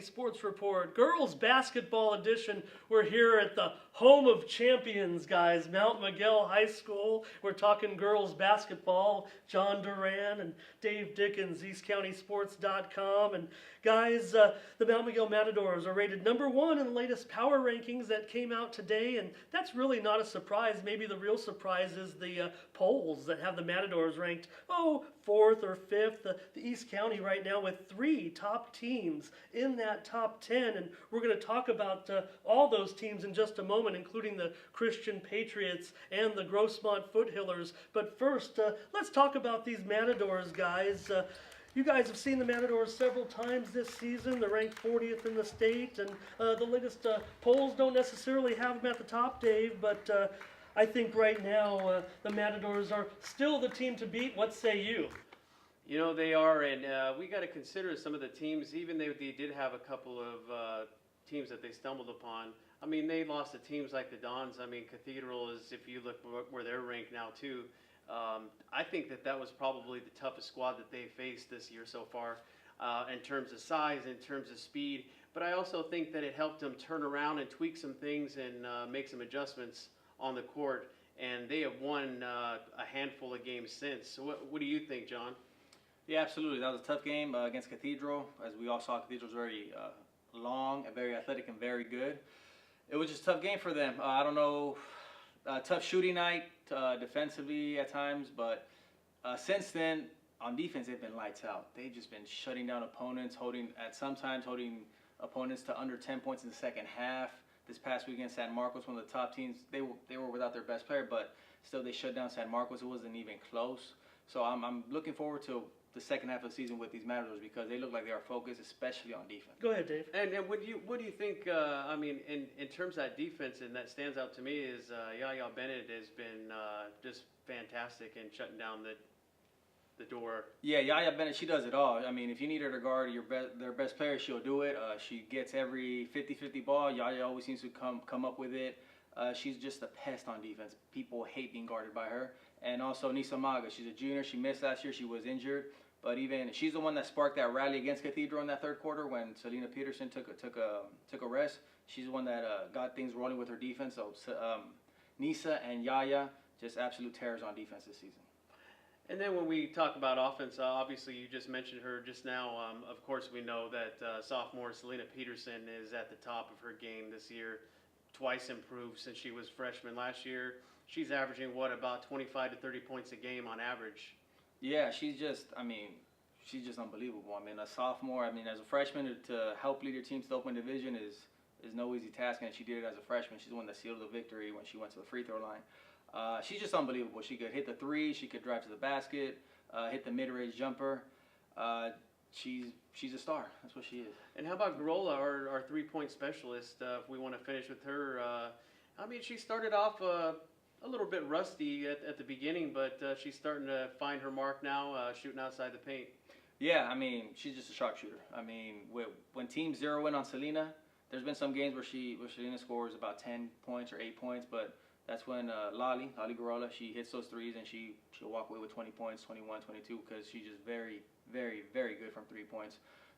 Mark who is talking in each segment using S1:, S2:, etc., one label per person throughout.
S1: Sports Report, Girls Basketball Edition. We're here at the home of champions, guys, Mount Miguel High School. We're talking girls basketball. John Duran and Dave Dickens, EastCountySports.com. And guys, the Mount Miguel Matadors are rated #1 in the latest power rankings that came out today, and that's really not a surprise. Maybe the real surprise is the polls that have the Matadors ranked, 4th or 5th. The East County right now with 3 top teams in that top 10, and we're going to talk about all those teams in just a moment, including the Christian Patriots and the Grossmont Foothillers. But first, let's talk about these Matadors, guys. You guys have seen the Matadors several times this season. They're ranked 40th in the state, and the latest polls don't necessarily have them at the top, Dave, but I think right now the Matadors are still the team to beat. What say you?
S2: You know, they are, and we got to consider some of the teams, even though they did have a couple of teams that they stumbled upon. I mean, they lost to teams like the Dons. I mean, Cathedral is, if you look where they're ranked now, too. I think that was probably the toughest squad that they faced this year so far in terms of size, in terms of speed. But I also think that it helped them turn around and tweak some things and make some adjustments on the court. And they have won a handful of games since. So what do you think, John?
S3: Yeah, absolutely. That was a tough game against Cathedral. As we all saw, Cathedral's very long and very athletic and very good. It was just a tough game for them. I don't know, tough shooting night defensively at times, but since then, on defense, they've been lights out. They've just been shutting down opponents, sometimes holding opponents to under 10 points in the second half. This past weekend, San Marcos, one of the top teams, they were without their best player, but still they shut down San Marcos. It wasn't even close. So I'm looking forward to the second half of the season with these Matadors because they look like they are focused, especially on defense.
S1: Go ahead, Dave.
S2: And what do you think? I mean, in terms of that defense, and that stands out to me is Yaya Bennett has been just fantastic in shutting down the door.
S3: Yeah, Yaya Bennett, she does it all. I mean, if you need her to guard their best player, she'll do it. She gets every 50-50 ball. Yaya always seems to come up with it. She's just a pest on defense. People hate being guarded by her. And also Nisa Maga, she's a junior. She missed last year. She was injured. But even she's the one that sparked that rally against Cathedral in that third quarter when Selena Peterson took a rest. She's the one that got things rolling with her defense. So Nisa and Yaya, just absolute terrors on defense this season.
S2: And then when we talk about offense, obviously you just mentioned her just now. Of course, we know that sophomore Selena Peterson is at the top of her game this year. Twice improved since she was freshman last year. She's averaging, about 25 to 30 points a game on average.
S3: Yeah, she's just unbelievable. I mean, a sophomore, as a freshman to help lead your team to the Open Division is no easy task, and she did it as a freshman. She's the one that sealed the victory when she went to the free throw line. She's just unbelievable. She could hit the three, she could drive to the basket, hit the mid-range jumper. She's a star. That's what she is.
S2: And how about Garola, our three-point specialist? If we want to finish with her, she started off a little bit rusty at the beginning, but she's starting to find her mark now, shooting outside the paint.
S3: Yeah, she's just a sharpshooter. When teams zero in on Selena, there's been some games where Selena scores about 10 points or 8 points, but that's when Lali Garola, she hits those threes and she'll walk away with 20 points, 21, 22, because she's just very, very, very good from 3 points.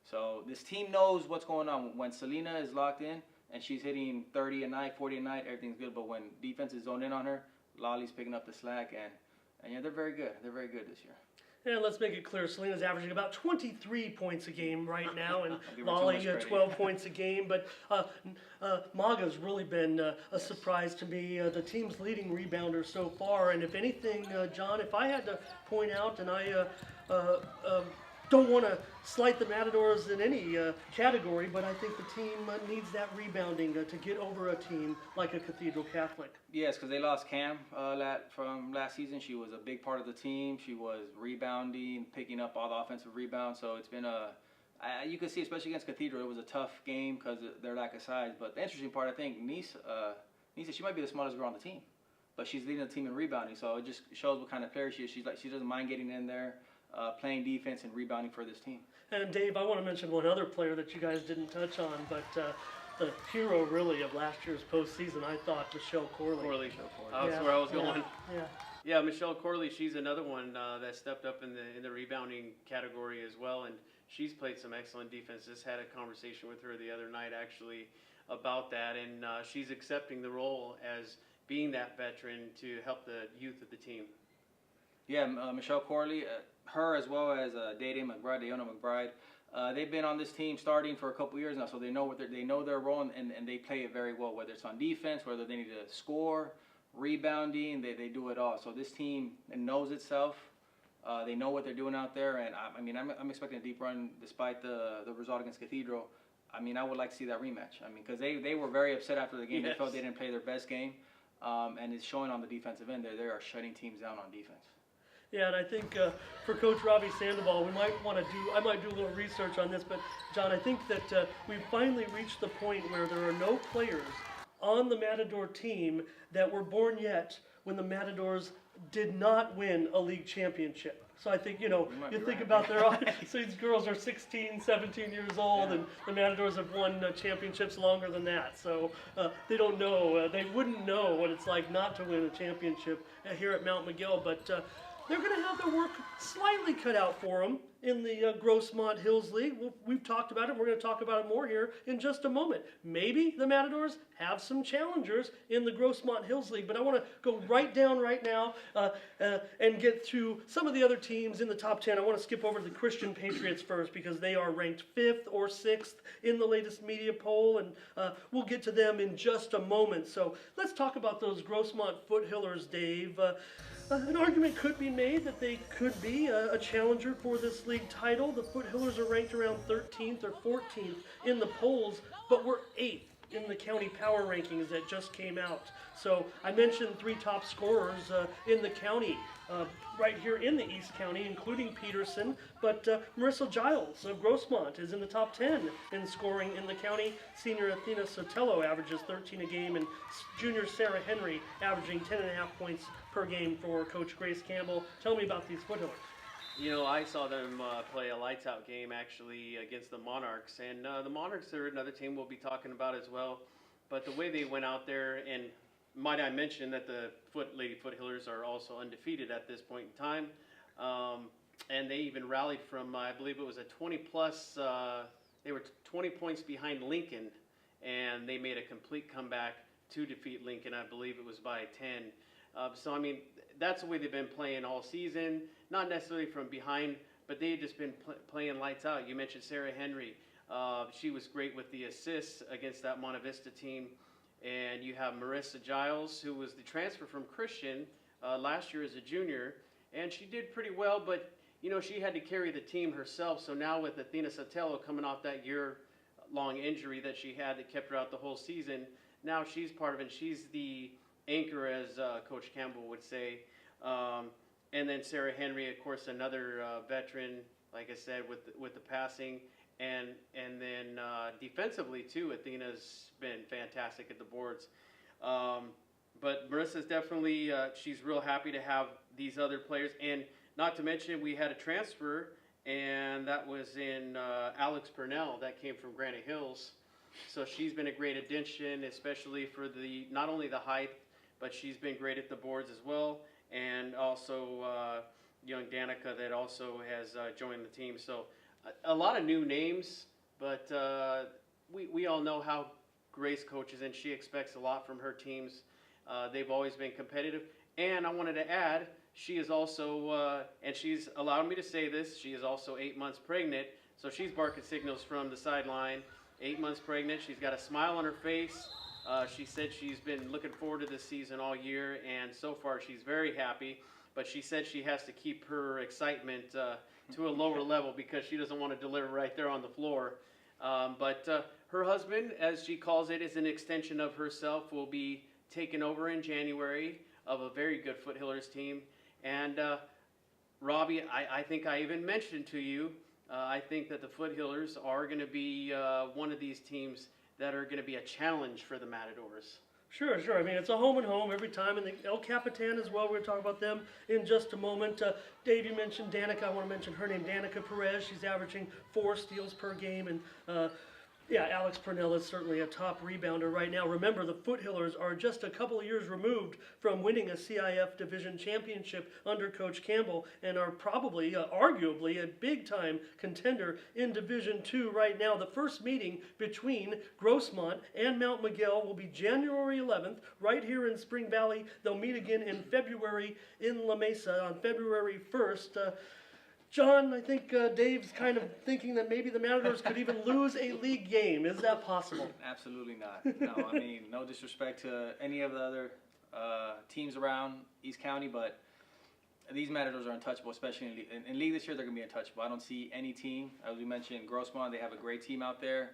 S3: So this team knows what's going on. When Selena is locked in and she's hitting 30 a night, 40 a night, everything's good. But when defense is zoned in on her, Lali's picking up the slack, and yeah, they're very good. They're very good this year.
S1: And let's make it clear, Selena's averaging about 23 points a game right now, and Lali 12 points a game. But Maga's really been a surprise to me, the team's leading rebounder so far. And if anything, John, if I had to point out, and I don't want to slight the Matadors in any category, but I think the team needs that rebounding to get over a team like a Cathedral Catholic.
S3: Yes, because they lost Cam from last season. She was a big part of the team. She was rebounding, picking up all the offensive rebounds. So it's been you can see, especially against Cathedral, it was a tough game because of their lack of size. But the interesting part, I think, Nisa, she might be the smartest girl on the team, but she's leading the team in rebounding. So it just shows what kind of player she is. She doesn't mind getting in there, playing defense and rebounding for this team.
S1: And Dave, I want to mention one other player that you guys didn't touch on, but the hero really of last year's postseason, I thought, Michelle Corley.
S2: That's where I was going.
S1: Yeah.
S2: Yeah, Michelle Corley, she's another one that stepped up in the rebounding category as well, and she's played some excellent defense. Just had a conversation with her the other night actually about that, and she's accepting the role as being that veteran to help the youth of the team.
S3: Yeah, Michelle Corley, her as well as Deanna McBride, they've been on this team starting for a couple years now, so they know they know their role, and they play it very well. Whether it's on defense, whether they need to score, rebounding, they do it all. So this team knows itself. They know what they're doing out there, and I mean, I'm expecting a deep run despite the result against Cathedral. I mean, I would like to see that rematch. I mean, because they were very upset after the game.
S2: Yes.
S3: They felt they didn't play their best game, and it's showing on the defensive end. They are shutting teams down on defense.
S1: Yeah, and I think for Coach Robbie Sandoval, I might do a little research on this, but John, I think that we've finally reached the point where there are no players on the Matador team that were born yet when the Matadors did not win a league championship. So I think, you think about so these girls are 16, 17 years old, and the Matadors have won championships longer than that. So they don't know, they wouldn't know what it's like not to win a championship here at Mount Miguel, but they're going to have their work slightly cut out for them in the Grossmont Hills League. We've talked about it. We're going to talk about it more here in just a moment. Maybe the Matadors have some challengers in the Grossmont Hills League, but I want to go right down right now and get through some of the other teams in the top 10. I want to skip over to the Christian Patriots first because they are ranked 5th or 6th in the latest media poll, and we'll get to them in just a moment. So let's talk about those Grossmont Foothillers, Dave. An argument could be made that they could be a challenger for this league title. The Foothillers are ranked around 13th or 14th in the polls, but we're 8th in the county power rankings that just came out. So I mentioned 3 top scorers in the county, right here in the East County, including Peterson, but Marissa Giles of Grossmont is in the top 10 in scoring in the county. Senior Athena Sotelo averages 13 a game, and junior Sarah Henry averaging 10.5 points per game for Coach Grace Campbell. Tell me about these Foothillers.
S2: I saw them play a lights-out game actually against the Monarchs, and the Monarchs are another team we'll be talking about as well. But the way they went out there, and might I mention that the Lady Foothillers are also undefeated at this point in time, and they even rallied from, I believe it was a 20-plus, they were 20 points behind Lincoln, and they made a complete comeback to defeat Lincoln. I believe it was by 10. So, I mean, that's the way they've been playing all season. Not necessarily from behind, but they've just been playing lights out. You mentioned Sarah Henry. She was great with the assists against that Monte Vista team. And you have Marissa Giles, who was the transfer from Christian last year as a junior. And she did pretty well, but, she had to carry the team herself. So now with Athena Sotelo coming off that year-long injury that she had that kept her out the whole season, now she's part of it. She's the anchor, as Coach Campbell would say. And then Sarah Henry, of course, another veteran, like I said, with the passing. And then defensively, too, Athena's been fantastic at the boards. But Marissa's definitely, she's real happy to have these other players. And not to mention, we had a transfer, and that was in Alex Purnell that came from Granite Hills. So she's been a great addition, especially for not only the height, but she's been great at the boards as well. And also young Danica that also has joined the team. So a lot of new names, but we all know how Grace coaches, and she expects a lot from her teams. They've always been competitive. And I wanted to add, she is also, and she's allowed me to say this, she is also 8 months pregnant. So she's barking signals from the sideline. 8 months pregnant. She's got a smile on her face. She said she's been looking forward to this season all year, and so far she's very happy. But she said she has to keep her excitement to a lower level because she doesn't want to deliver right there on the floor. But her husband, as she calls it, is an extension of herself, will be taken over in January of a very good Foothillers team. And Robbie, I think I even mentioned to you, I think that the Foothillers are going to be one of these teams that are going to be a challenge for the Matadors.
S1: Sure. I mean, it's a home and home every time. And the El Capitan as well, we're going to talk about them in just a moment. Dave, you mentioned Danica. I want to mention her name, Danica Perez. She's averaging 4 steals per game. And Yeah, Alex Purnell is certainly a top rebounder right now. Remember, the Foothillers are just a couple of years removed from winning a CIF Division Championship under Coach Campbell and are probably, arguably, a big-time contender in Division II right now. The first meeting between Grossmont and Mount Miguel will be January 11th right here in Spring Valley. They'll meet again in February in La Mesa on February 1st. John, I think Dave's kind of thinking that maybe the Matadors could even lose a league game. Is that possible?
S3: Absolutely not. No, I mean, no disrespect to any of the other teams around East County, but these Matadors are untouchable, especially in league this year. They're going to be untouchable. I don't see any team. As we mentioned, Grossmont, they have a great team out there.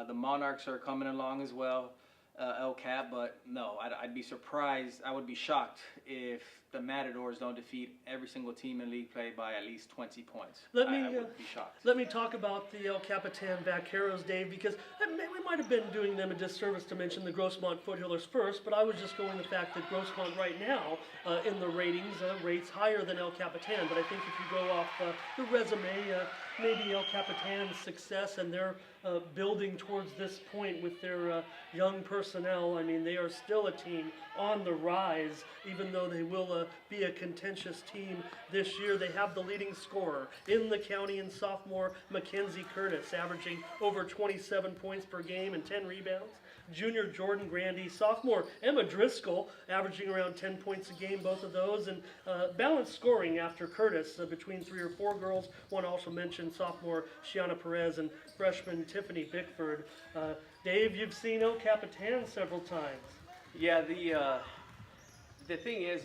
S3: The Monarchs are coming along as well, El Cap, but no, I'd be surprised. I would be shocked if the Matadors don't defeat every single team in league play by at least 20 points. I would be shocked.
S1: Let me talk about the El Capitan Vaqueros, Dave, because we might have been doing them a disservice to mention the Grossmont Foothillers first, but I was just going the fact that Grossmont right now in the ratings rates higher than El Capitan. But I think if you go off the resume, maybe El Capitan's success and their building towards this point with their young personnel, I mean, they are still a team on the rise, even though they will be a contentious team this year. They have the leading scorer in the county in sophomore Mackenzie Curtis, averaging over 27 points per game and 10 rebounds. Junior Jordan Grandy, sophomore Emma Driscoll, averaging around 10 points a game, both of those, and balanced scoring after Curtis between 3 or 4 girls. One also mentioned sophomore Shiana Perez and freshman Tiffany Bickford. Dave, you've seen El Capitan several times.
S2: Yeah, the thing is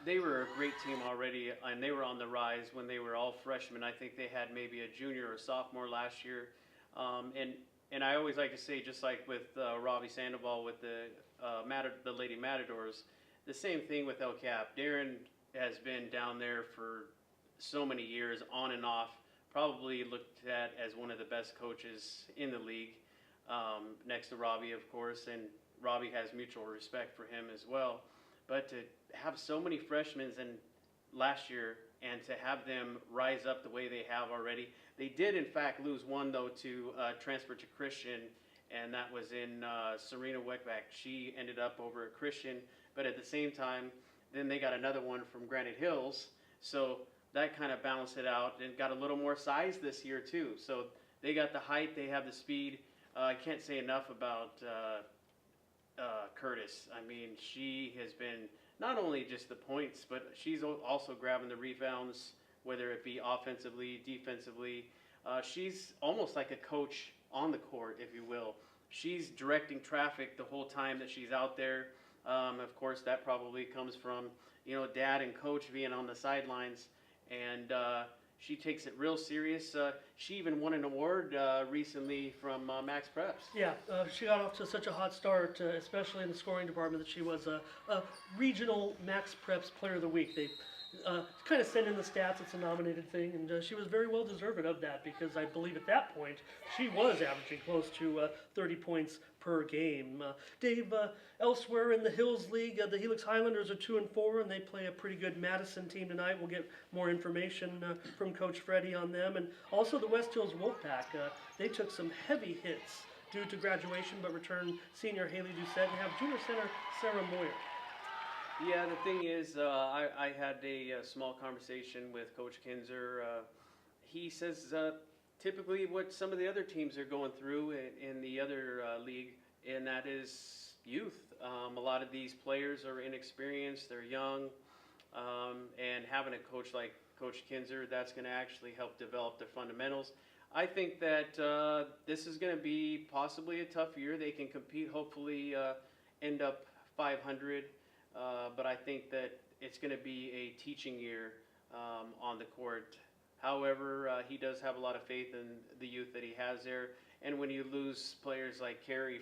S2: they were a great team already, and they were on the rise when they were all freshmen. I think they had maybe a junior or sophomore last year, and I always like to say, just like with Robbie Sandoval with the Lady Matadors, the same thing with El Cap. Duran has been down there for so many years, on and off. Probably looked at as one of the best coaches in the league, next to Robbie, of course, and Robbie has mutual respect for him as well. But to have so many freshmen last year and to have them rise up the way they have already. They did, in fact, lose one, though, to transfer to Christian, and that was in Serena Weckback. She ended up over at Christian, but at the same time, then they got another one from Granite Hills. So that kind of balanced it out and got a little more size this year, too. So they got the height, they have the speed. I can't say enough about Curtis. I mean, she has been not only just the points, but she's also grabbing the rebounds, whether it be offensively, defensively. She's almost like a coach on the court, if you will. She's directing traffic the whole time that she's out there. Of course, that probably comes from, dad and coach being on the sidelines, and she takes it real serious. She even won an award recently from Max Preps.
S1: Yeah, she got off to such a hot start, especially in the scoring department, that she was a regional Max Preps Player of the Week. They kind of send in the stats. It's a nominated thing, and she was very well deserved of that because I believe at that point she was averaging close to 30 points per game. Dave, elsewhere in the Hills League, the Helix Highlanders are 2-4, and they play a pretty good Madison team tonight. We'll get more information from Coach Freddie on them, and also the West Hills Wolfpack. They took some heavy hits due to graduation, but returned senior Haley Doucette and have junior center Sarah Moyer.
S2: Yeah, the thing is, I had a small conversation with Coach Kinzer. He says typically what some of the other teams are going through in the other league, and that is youth. A lot of these players are inexperienced, they're young, and having a coach like Coach Kinzer, that's going to actually help develop their fundamentals. I think that this is going to be possibly a tough year. They can compete, hopefully end up 500. But I think that it's going to be a teaching year on the court. However, he does have a lot of faith in the youth that he has there. And when you lose players like Carrie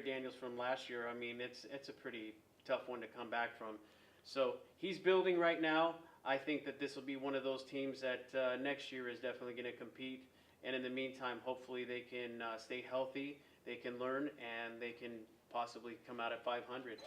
S2: Daniels from last year, I mean, it's a pretty tough one to come back from. So he's building right now. I think that this will be one of those teams that next year is definitely going to compete. And in the meantime, hopefully they can stay healthy, they can learn, and they can possibly come out at 500.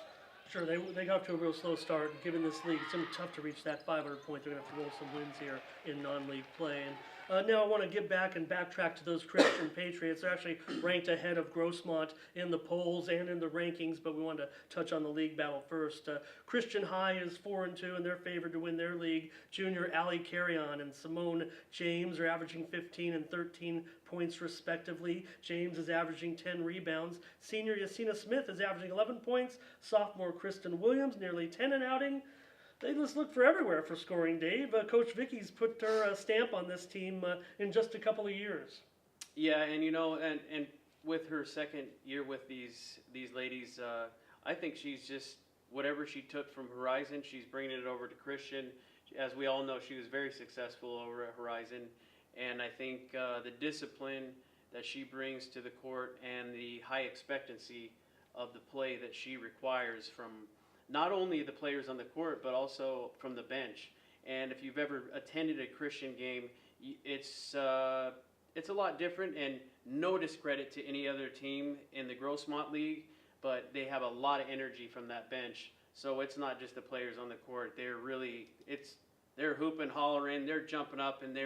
S1: Sure, they got off to a real slow start. Given this league, it's going to be tough to reach that 500 point. They're going to have to roll some wins here in non-league play. Now I want to get back and backtrack to those Christian Patriots. They're actually ranked ahead of Grossmont in the polls and in the rankings, but we wanted to touch on the league battle first. Christian High is 4-2, and they're favored to win their league. Junior Allie Carrion and Simone James are averaging 15 and 13 points respectively. James is averaging 10 rebounds. Senior Yasina Smith is averaging 11 points. Sophomore Kristen Williams nearly 10 an outing. They just look for everywhere for scoring, Dave. Coach Vicky's put her stamp on this team in just a couple of years.
S2: Yeah, and and with her second year with these ladies, I think she's just whatever she took from Horizon, she's bringing it over to Christian. As we all know, she was very successful over at Horizon, and I think the discipline that she brings to the court and the high expectancy of the play that she requires from not only the players on the court, but also from the bench. And if you've ever attended a Christian game, it's a lot different, and no discredit to any other team in the Grossmont League, but they have a lot of energy from that bench. So it's not just the players on the court. They're hooping, hollering, they're jumping up, and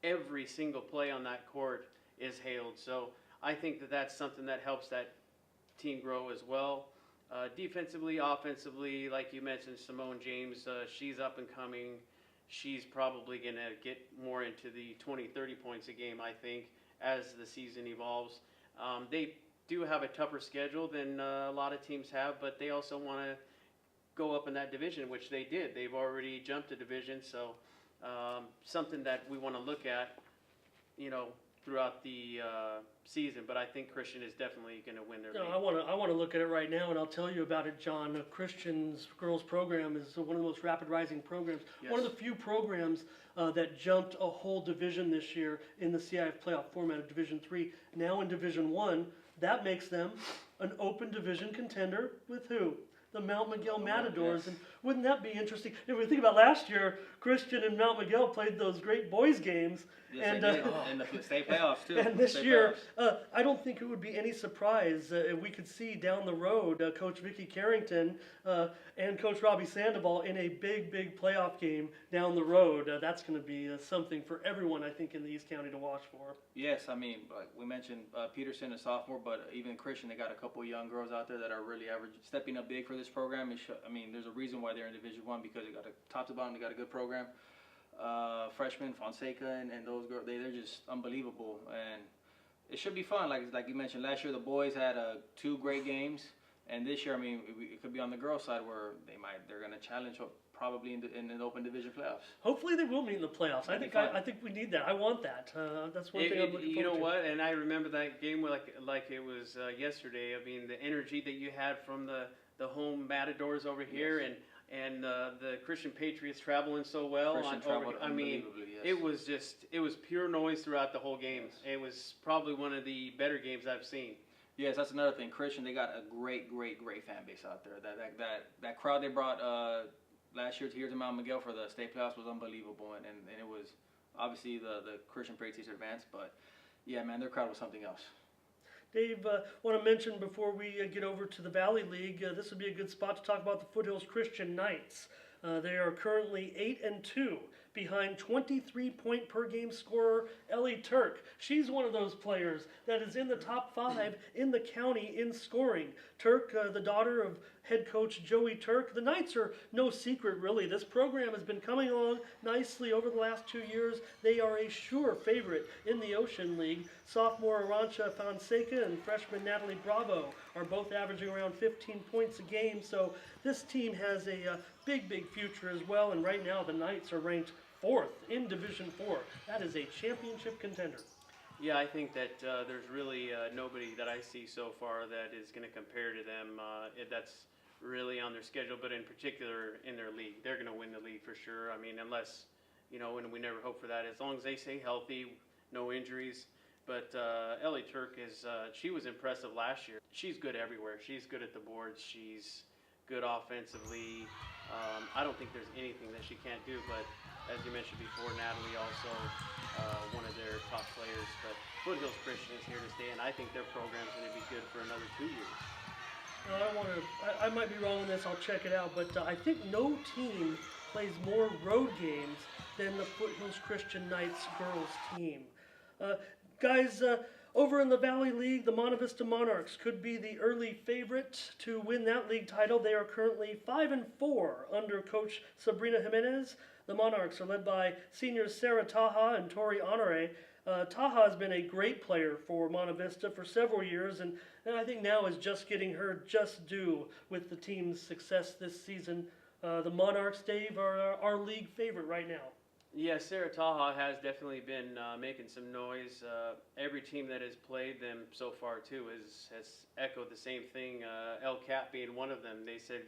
S2: every single play on that court is hailed. So I think that that's something that helps that team grow as well. Defensively, offensively, like you mentioned, Simone James, she's up and coming. She's probably going to get more into the 20-30 points a game, I think, as the season evolves. They do have a tougher schedule than a lot of teams have, but they also want to go up in that division, which they did. They've already jumped a division, so something that we want to look at, throughout the season. But I think Christian is definitely going to win their league.
S1: I want to look at it right now, and I'll tell you about it, John. Christian's girls program is one of the most rapid rising programs.
S2: Yes.
S1: One of the few programs that jumped a whole division this year in the CIF playoff format of Division III. Now in Division I, that makes them an open division contender with who? The Mount Miguel Matadors.
S3: Yes.
S1: And wouldn't that be interesting? If we think about last year, Christian and Mount Miguel played those great boys games.
S3: Yes,
S1: and
S3: they did. And the state playoffs too.
S1: and this
S3: State
S1: year,
S3: playoffs.
S1: I don't think it would be any surprise if we could see down the road Coach Vicky Carrington and Coach Robbie Sandoval in a big playoff game down the road. That's going to be something for everyone, I think, in the East County to watch for.
S3: Yes, I mean, like we mentioned Peterson, a sophomore, but even Christian, they got a couple of young girls out there that are really stepping up big for this program. I mean, there's a reason why they're in Division I, because they got top to bottom, they got a good program. Freshmen, Fonseca, and those girls, they're just unbelievable, and it should be fun. Like you mentioned, last year the boys had 2 great games, and this year, I mean, it could be on the girls' side where they're going to challenge probably in the open division playoffs.
S1: Hopefully they will meet in the playoffs. I think we need that. I want that. That's one thing I'm looking forward to.
S2: You know what? And I remember that game like it was yesterday. I mean, the energy that you had from the home Matadors over here,
S3: Yes.
S2: and the Christian Patriots traveling so well.
S3: Christian traveled unbelievably, yes.
S2: It was pure noise throughout the whole game.
S3: Yes.
S2: It was probably one of the better games I've seen.
S3: Yes, that's another thing. Christian, they got a great fan base out there. That crowd they brought last year here to Mount Miguel for the state playoffs was unbelievable, and it was obviously the Christian Patriots advanced, but yeah, man, their crowd was something else.
S1: Dave, want to mention before we get over to the Valley League, this would be a good spot to talk about the Foothills Christian Knights. They are currently 8-2 behind 23-point per game scorer Ellie Turk. She's one of those players that is in the top 5 in the county in scoring. Turk, the daughter of head coach Joey Turk. The Knights are no secret, really. This program has been coming along nicely over the last 2 years. They are a sure favorite in the Ocean League. Sophomore Arancha Fonseca and freshman Natalie Bravo are both averaging around 15 points a game. So this team has a big future as well. And right now the Knights are ranked 4th in Division 4. That is a championship contender.
S2: Yeah, I think that there's really nobody that I see so far that is going to compare to them. That's really on their schedule, but in particular in their league. They're going to win the league for sure. I mean, unless, and we never hope for that, as long as they stay healthy, no injuries. But Ellie Turk she was impressive last year. She's good everywhere. She's good at the boards. She's good offensively. I don't think there's anything that she can't do, but as you mentioned before, Natalie also one of their top players. But Foothills Christian is here to stay, and I think their program's going to be good for another 2 years.
S1: I might be wrong on this, I'll check it out, but I think no team plays more road games than the Foothills Christian Knights girls team. Uh, guys, over in the Valley League, the Monte Vista Monarchs could be the early favorite to win that league title. They are currently 5-4 under coach Sabrina Jimenez. The Monarchs are led by seniors Sarah Taha and Tori Honore. Taha has been a great player for Monte Vista for several years, and I think now is just getting her just due with the team's success this season. The Monarchs, Dave, are our league favorite right now.
S2: Yeah, Sarah Taha has definitely been making some noise. Every team that has played them so far, too, has echoed the same thing. El Cap being one of them. They said,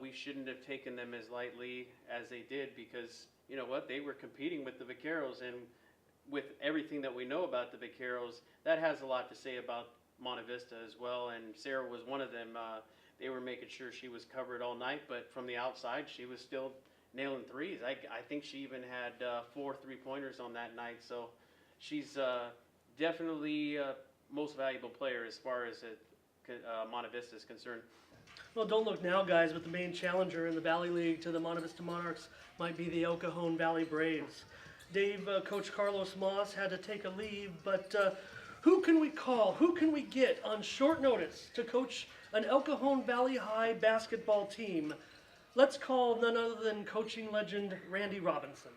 S2: we shouldn't have taken them as lightly as they did because, you know what, they were competing with the Vaqueros, and with everything that we know about the Vaqueros, that has a lot to say about Monte Vista as well, and Sarah was one of them. They were making sure she was covered all night, but from the outside, she was still nailing threes. I think she even had 4 3-pointers on that night, so she's definitely most valuable player as far as Monte Vista is concerned.
S1: Well, don't look now, guys, but the main challenger in the Valley League to the Monte Vista Monarchs might be the El Cajon Valley Braves. Dave, Coach Carlos Moss had to take a leave, but who can we call? Who can we get on short notice to coach an El Cajon Valley High basketball team? Let's call none other than coaching legend Randy Robinson.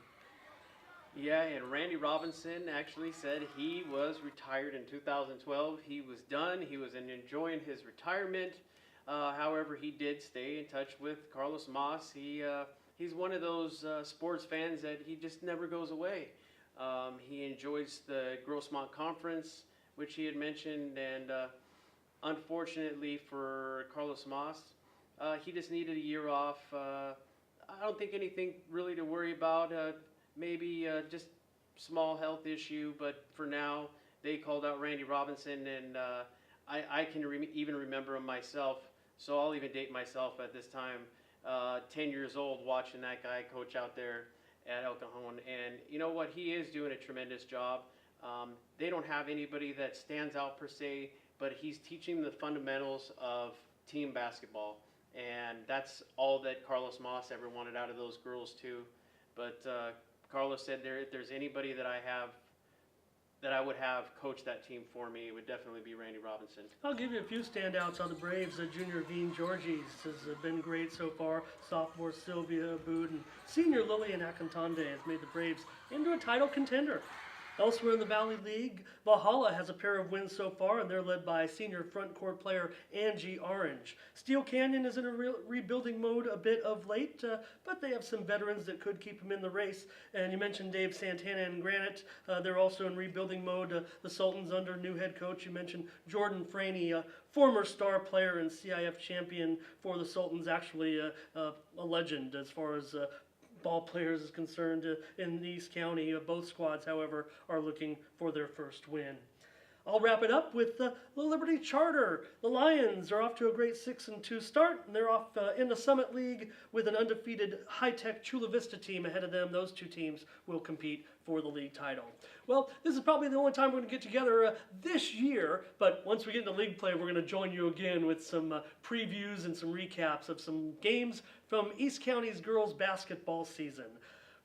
S2: Yeah, and Randy Robinson actually said he was retired in 2012. He was done. He was enjoying his retirement. However, he did stay in touch with Carlos Moss. He's one of those sports fans that he just never goes away. He enjoys the Grossmont Conference, which he had mentioned, and unfortunately for Carlos Moss, he just needed a year off. I don't think anything really to worry about. Maybe just small health issue, but for now, they called out Randy Robinson, and I can even remember him myself, so I'll even date myself at this time. 10 years old watching that guy coach out there at El Cajon, and you know what, he is doing a tremendous job. They don't have anybody that stands out per se, but he's teaching the fundamentals of team basketball, and that's all that Carlos Moss ever wanted out of those girls too. But Carlos said if there's anybody that I would have coach that team for me, it would definitely be Randy Robinson.
S1: I'll give you a few standouts on the Braves. Junior Veen Georges has been great so far. Sophomore Sylvia Aboud and senior Lillian Akantande has made the Braves into a title contender. Elsewhere in the Valley League, Valhalla has a pair of wins so far, and they're led by senior front court player Angie Orange. Steel Canyon is in a rebuilding mode a bit of late, but they have some veterans that could keep them in the race. And you mentioned Dave Santana and Granite. They're also in rebuilding mode. The Sultans under new head coach. You mentioned Jordan Franey, a former star player and CIF champion for the Sultans, actually a legend as far as ball players is concerned in the East County. Both squads, however, are looking for their first win. I'll wrap it up with the Liberty Charter. The Lions are off to a great 6-2 start, and they're off in the Summit League with an undefeated high-tech Chula Vista team ahead of them. Those two teams will compete for the league title. Well, this is probably the only time we're going to get together this year, but once we get into league play, we're going to join you again with some previews and some recaps of some games from East County's girls basketball season.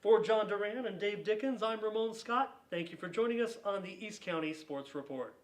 S1: For John Duran and Dave Dickens, I'm Ramon Scott. Thank you for joining us on the East County Sports Report.